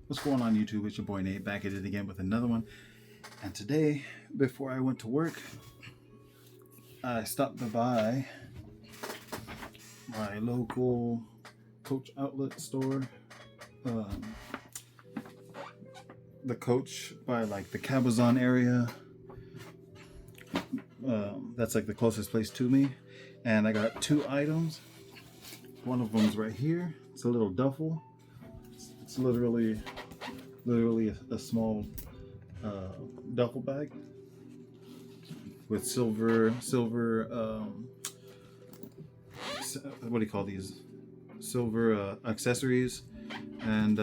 What's going on YouTube? It's your boy Nate back at it again with another one. And today, before I went to work, I stopped by my local Coach outlet store. Um, the Coach by like the Cabazon area. That's like the closest place to me. And I got two items. One of them's right here. It's a little duffel. It's literally a small duffel bag with silver what do you call these, silver accessories, and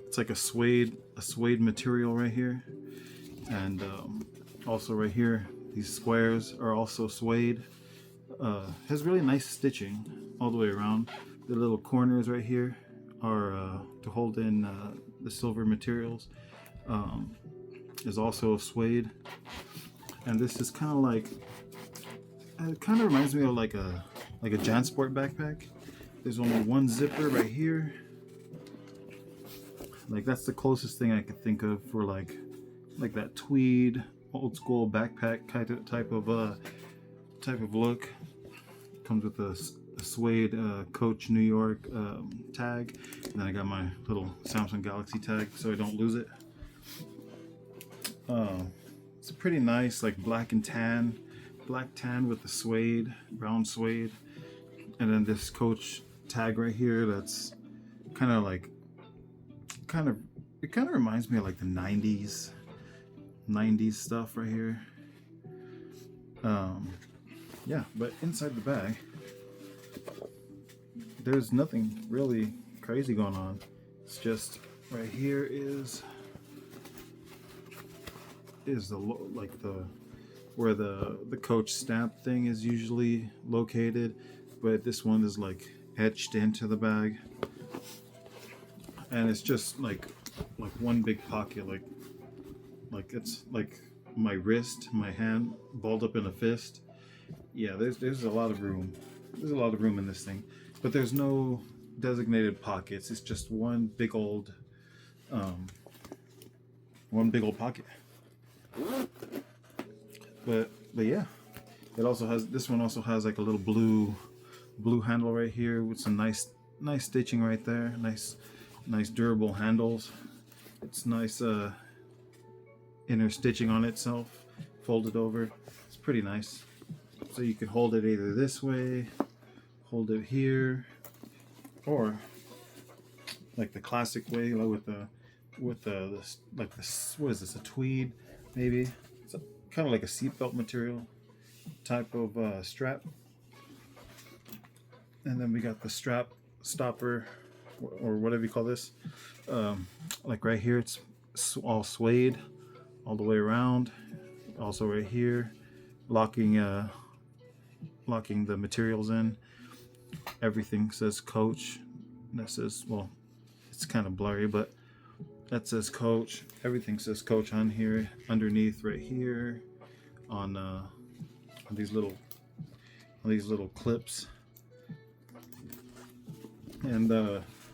it's like a suede material right here, and also right here these squares are also suede. Has really nice stitching all the way around. The little corners right here are to hold in the silver materials. Is also suede, and this is kind of like, it kind of reminds me of like a JanSport backpack. There's only one zipper right here. Like that's the closest thing I could think of for like that tweed old school backpack type of look. Comes with a suede Coach New York tag, and then I got my little Samsung Galaxy tag so I don't lose it. It's a pretty nice like black tan with the suede, brown suede, and then this Coach tag right here that's kind of it kind of reminds me of like the 90s stuff right here. Yeah, but inside the bag there's nothing really crazy going on. It's just right here is where the Coach stamp thing is usually located, but this one is like etched into the bag, and it's just like one big pocket, like it's like my wrist, my hand balled up in a fist. Yeah, there's a lot of room. There's a lot of room in this thing, but there's no designated pockets. It's just one big old pocket. But yeah, this one also has like a little blue handle right here with some nice stitching right there. Nice durable handles. It's nice inner stitching on itself, folded over. It's pretty nice. So you can hold it either this way, hold it here, or like the classic way, like with this, like this, what is this, a tweed maybe? It's kind of like a seatbelt material type of strap. And then we got the strap stopper, or whatever you call this. Like right here, it's all suede all the way around. Also right here, locking the materials in. Everything says Coach. That says, well, it's kind of blurry, but that says Coach. Everything says Coach on here. Underneath right here on these little clips. And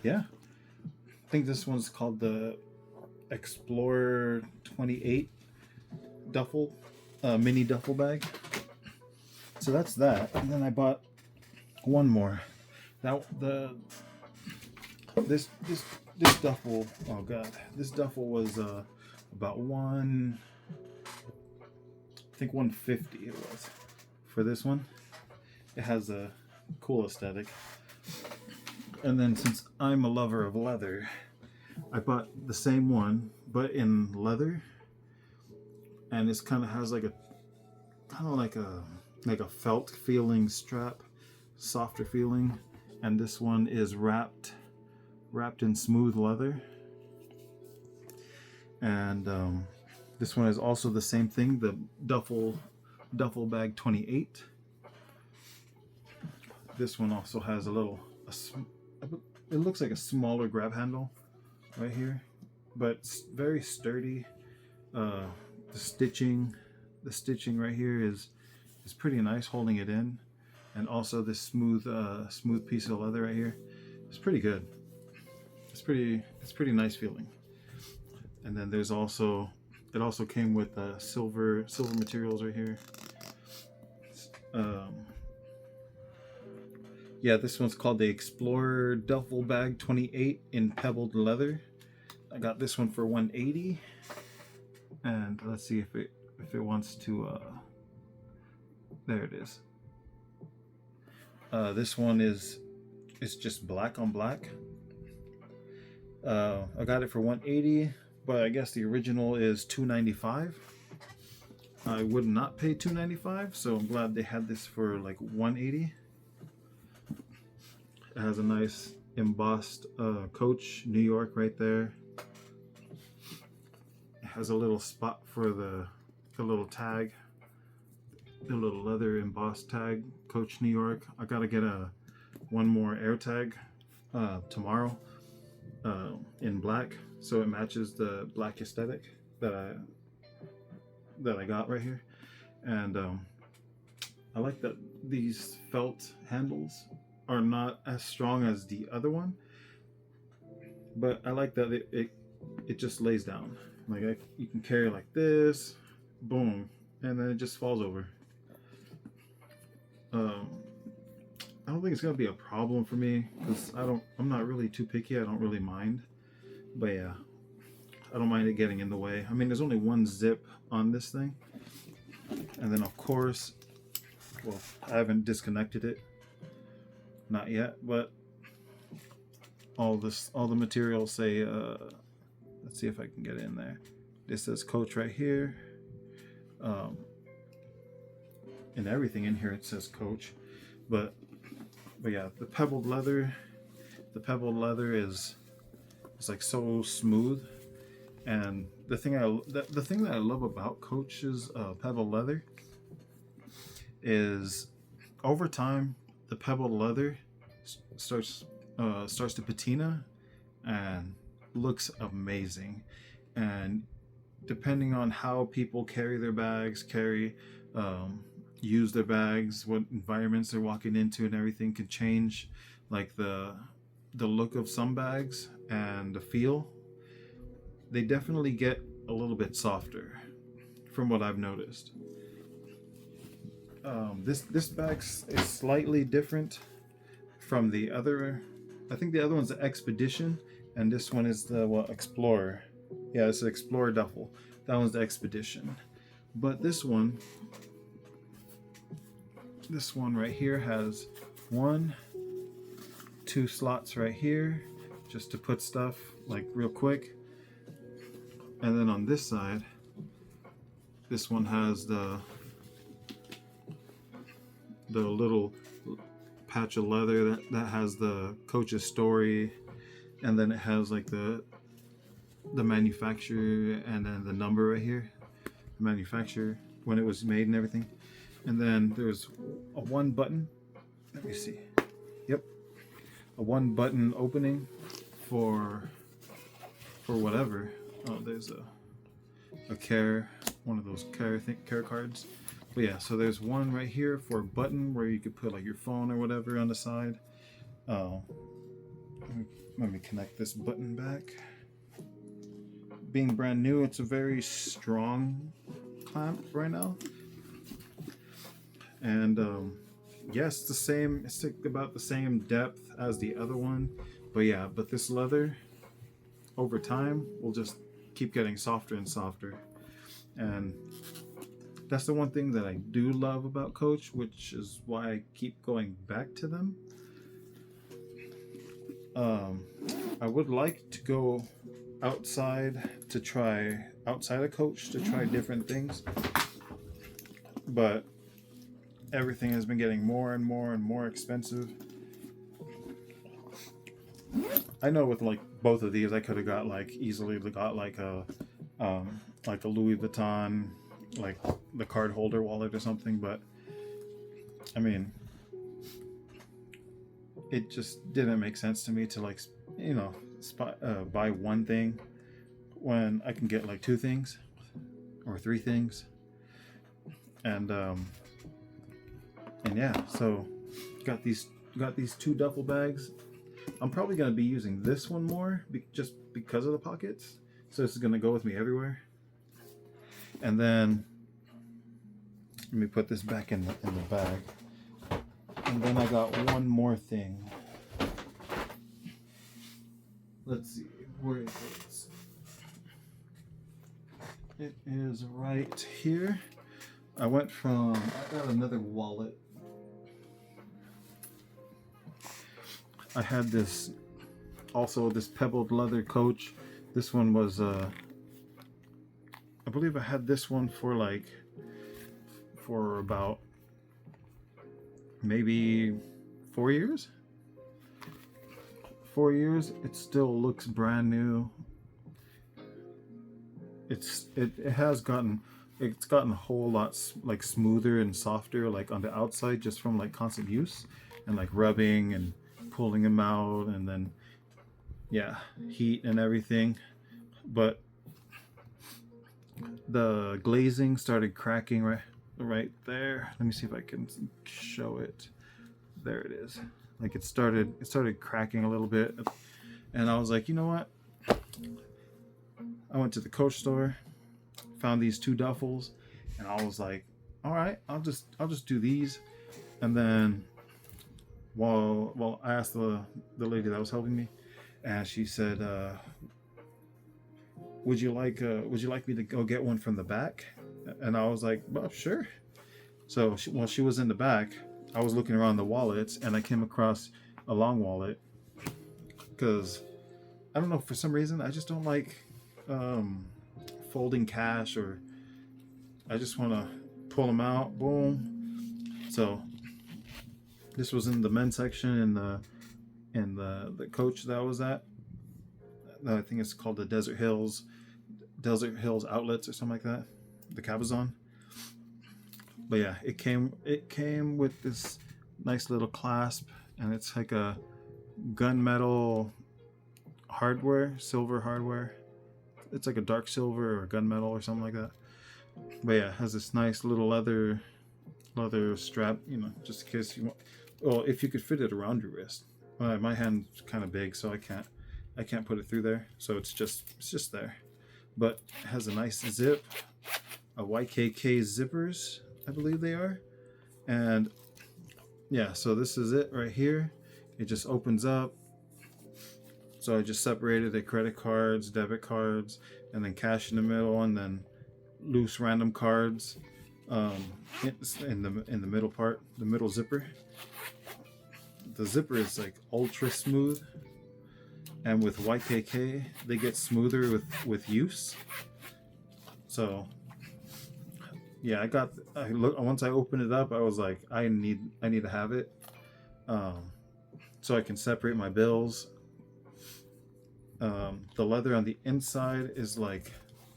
yeah, I think this one's called the Explorer 28 duffel, mini duffel bag. So that's that. And then I bought one more. This duffel, oh god, this duffel was about I think 150 it was for this one. It has a cool aesthetic. And then since I'm a lover of leather, I bought the same one but in leather, and it's kind of has like a felt feeling strap, softer feeling, and this one is wrapped in smooth leather. And this one is also the same thing, the duffel bag 28. This one also has it looks like a smaller grab handle right here, but it's very sturdy. The stitching right here is pretty nice, holding it in, and also this smooth piece of leather right here. It's pretty good. it's pretty nice feeling. And then there's also, it also came with silver materials right here. Yeah, this one's called the Explorer Duffel Bag 28 in pebbled leather. I got this one for $180, and let's see if it wants to. There it is. This one is, it's just black on black. I got it for $180, but I guess the original is $295. I would not pay $295, so I'm glad they had this for like $180. It has a nice embossed Coach New York right there. It has a little spot for the little tag, the little leather embossed tag, Coach New York. I gotta get one more air tag tomorrow in black, so it matches the black aesthetic that I got right here. And I like that these felt handles are not as strong as the other one, but I like that it just lays down. Like you can carry like this, boom, and then it just falls over. I don't think it's gonna be a problem for me because I'm not really too picky. I don't really mind, but yeah, I don't mind it getting in the way. I mean, there's only one zip on this thing, and then of course, well, I haven't disconnected it, not yet, but all the materials say, let's see if I can get in there. This says Coach right here, and everything in here it says Coach, but yeah, the pebbled leather is, it's like so smooth. And the thing that I love about Coach's pebbled leather is, over time the pebbled leather starts to patina and looks amazing. And depending on how people carry their bags, use their bags, what environments they're walking into, and everything can change, like the look of some bags and the feel. They definitely get a little bit softer from what I've noticed. This bag is slightly different from the other. I think the other one's the Expedition, and this one is the Explorer. Yeah, it's the Explorer duffel. That one's the Expedition. But this one right here has 2 slots right here, just to put stuff like real quick. And then on this side, this one has the little patch of leather that has the Coach's story, and then it has like the manufacturer, and then the number right here, the manufacturer, when it was made and everything. And then there's a 1 button, let me see, yep, a 1 button opening for whatever. Oh, there's a care, one of those care cards. But yeah, so there's one right here for a button where you could put like your phone or whatever on the side. Let me connect this button back. Being brand new, it's a very strong clamp right now. And yes, it's the same. It's about the same depth as the other one. But yeah, but this leather over time will just keep getting softer and softer. And that's the one thing that I do love about Coach, which is why I keep going back to them. I would like to go outside of Coach to try different things, but everything has been getting more and more and more expensive. I know with like both of these, I could have easily got like a Louis Vuitton, like the card holder wallet or something, but I mean, it just didn't make sense to me to buy one thing when I can get like 2 things or 3 things. And yeah, so got these 2 duffel bags. I'm probably going to be using this one more just because of the pockets. So this is going to go with me everywhere. And then let me put this back in the bag. And then I got one more thing. Let's see, where is it? It is right here. I got another wallet. I had this pebbled leather Coach. This one was I believe I had this one for about maybe 4 years. 4 years. It still looks brand new. It's gotten a whole lot like smoother and softer like on the outside just from like constant use and like rubbing and pulling them out, and then heat and everything. But the glazing started cracking right there. Let me see if I can show it. There it is. Like it started cracking a little bit, and I was like, you know what? I went to the Coach store, found these 2 duffels, and I was like, all right, I'll just do these. And then I asked the lady that was helping me, and she said, would you like me to go get one from the back? And I was like, well, sure. So while she was in the back, I was looking around the wallets, and I came across a long wallet because I don't know, for some reason I just don't like folding cash, or I just want to pull them out, boom. So this was in the men's section in the Coach that I was at. I think it's called the Desert Hills Outlets or something like that, the Cabazon. But yeah, it came with this nice little clasp, and it's like a gunmetal hardware, silver hardware. It's like a dark silver or gunmetal or something like that. But yeah, it has this nice little leather strap, just in case you want. Well, if you could fit it around your wrist. My hand's kind of big, so I can't put it through there. So it's just there. But it has a nice zip, a YKK zippers, I believe they are. And yeah, so this is it right here. It just opens up. So I just separated the credit cards, debit cards, and then cash in the middle, and then loose random cards in the middle part, the middle zipper. The zipper is like ultra smooth, and with YKK they get smoother with use. So yeah, once I opened it up, I was like, I need to have it, so I can separate my bills. The leather on the inside is like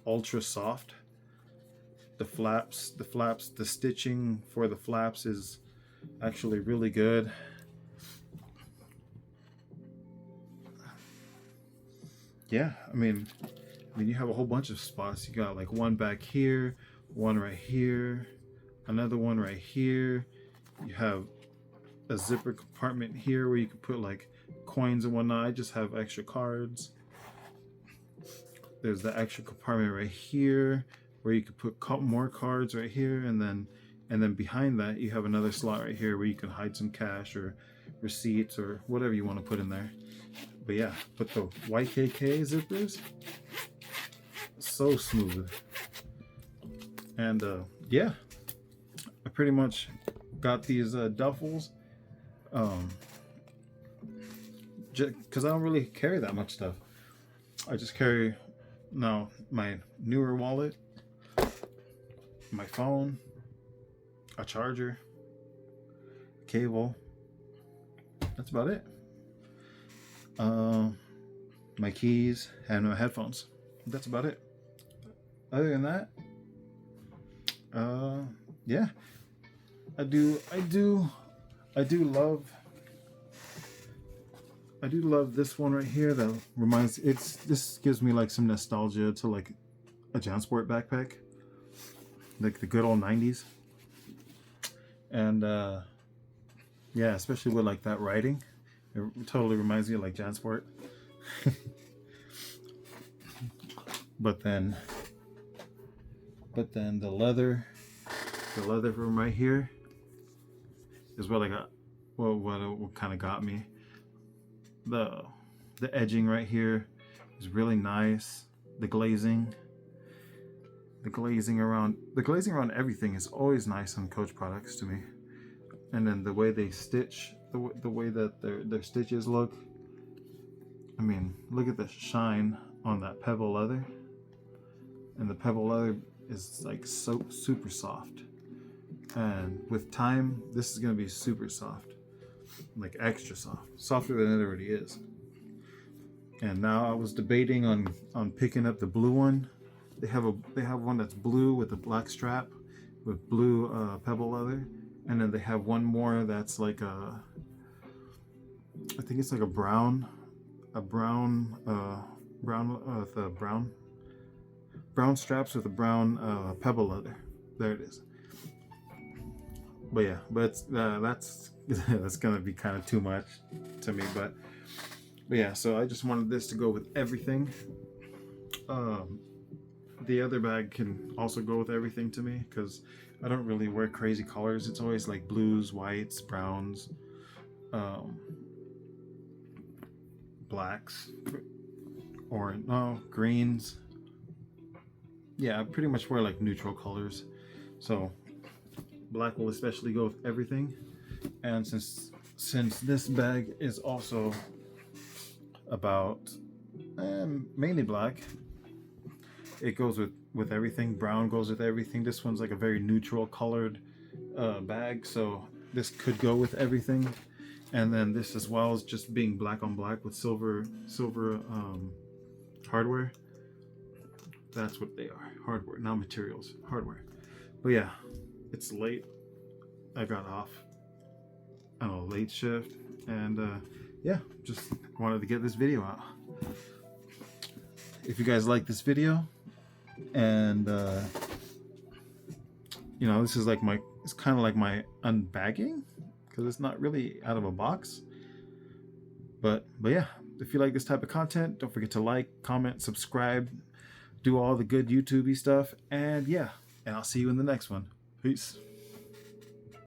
ultra soft. The stitching for the flaps is actually really good. Yeah, I mean you have a whole bunch of spots. You got like one back here, one right here, another one right here. You have a zipper compartment here where you can put like coins and whatnot. I just have extra cards. There's the extra compartment right here where you could put more cards right here, and then behind that you have another slot right here where you can hide some cash or receipts or whatever you want to put in there. But yeah, but the YKK zippers, so smooth. And yeah, I pretty much got these duffels because I don't really carry that much stuff. I just carry now my newer wallet, my phone, a charger, cable. That's about it. My keys and my headphones. That's about it. Other than that, yeah, I do love this one right here. That this gives me like some nostalgia to like a JanSport backpack, like the good old 90s. And yeah, especially with like that writing. It totally reminds me of like JanSport. but then the leather from right here is what I got. Well, what kind of got me. The edging right here is really nice. The glazing around everything is always nice on Coach products to me. And then the way they stitch, the way that their stitches look. I mean, look at the shine on that pebble leather. And the pebble leather is like so super soft. And with time, this is gonna be super soft, like extra soft, softer than it already is. And now I was debating on picking up the blue one. They have one that's blue with a black strap, with blue pebble leather, and then they have one more that's like I think it's like a brown straps with a brown pebble leather. There it is. But yeah, but that's that's gonna be kind of too much to me. But yeah, so I just wanted this to go with everything. The other bag can also go with everything to me because I don't really wear crazy colors. It's always like blues, whites, browns, blacks, or no, greens. Yeah, I pretty much wear like neutral colors. So black will especially go with everything. And since this bag is also about mainly black, it goes with everything. Brown goes with everything. This one's like a very neutral colored bag, so this could go with everything. And then this as well is just being black on black with silver hardware. That's what they are, hardware, not materials, hardware. But yeah, it's late. I got off on a late shift, and yeah, just wanted to get this video out. If you guys like this video, and you know, this is like it's kind of like my unbagging, because it's not really out of a box. But yeah, if you like this type of content, don't forget to like, comment, subscribe, do all the good YouTubey stuff, and yeah, and I'll see you in the next one. Peace.